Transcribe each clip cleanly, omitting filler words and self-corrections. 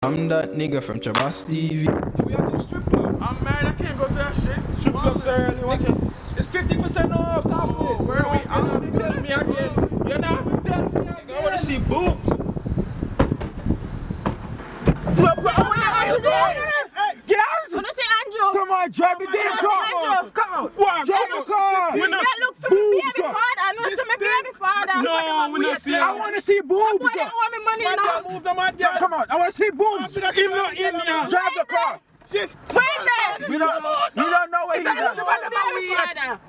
I'm that nigga from Trabass TV. We have to strip club. I'm married, I can't go to that shit. Strip clubs early, watch it. It's 50% off, top of this. Where are we? I'm not telling me again. You're not even telling me again. I wanna see boobs. What are you doing? Get out! I wanna see Andrew. Come on, drive the damn car! Andrew. Come on! What? Drive the car! You can't look for my baby father. I know it's my baby father. No, we not see. I wanna see boobs. Boy, they want me money now. Move the man down. Come on, I wanna see boobs. Him not in here. Drive the car. Wait there. We don't know where he's at.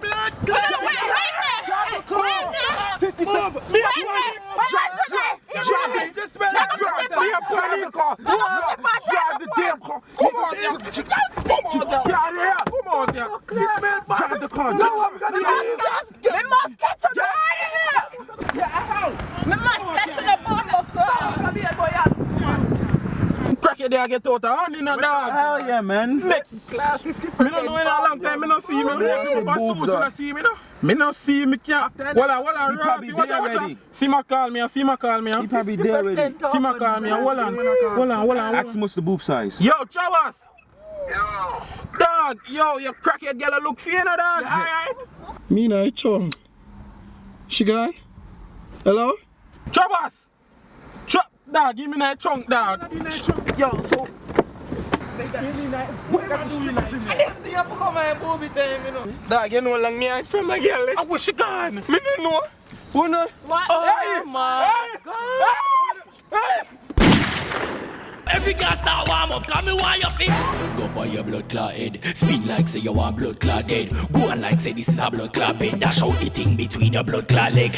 Blood clot. Wait there. 57. Drive it. Just smell it. Drive the damn car. Drive the damn car. Come on, get out of here. Come on, there. Just smell it. Drive the car. No, I'm gonna Me must catch on the Me must catch on the bottle. crack it there, get out of hand in a dog. Hell yeah, man. Next class 50%. Me don't know in a long time, me don't see me. Me don't see me, no. Me don't see me, can't. Walla, probably watch there out. already. See my call me, He probably there already. See my call me, hold on. Ask him what's the boob size. Yo, Trabass. Yo. Dog, yo, you crackhead girl look fine, dog. Alright. Me na chong. She gone? Hello? Trabass. Dog, give me that chunk, dog. Yo, so. Dog, you know how long me hide from my girl? I wish she gone. Me don't know. Who know? What? Oh my God. Every gas start warm up, come me want your feet. Go up on your blood clot head. Speak like say you want blood clot dead. Go on like say this is a blood clot bed. Dash out the thing between your blood clot leg.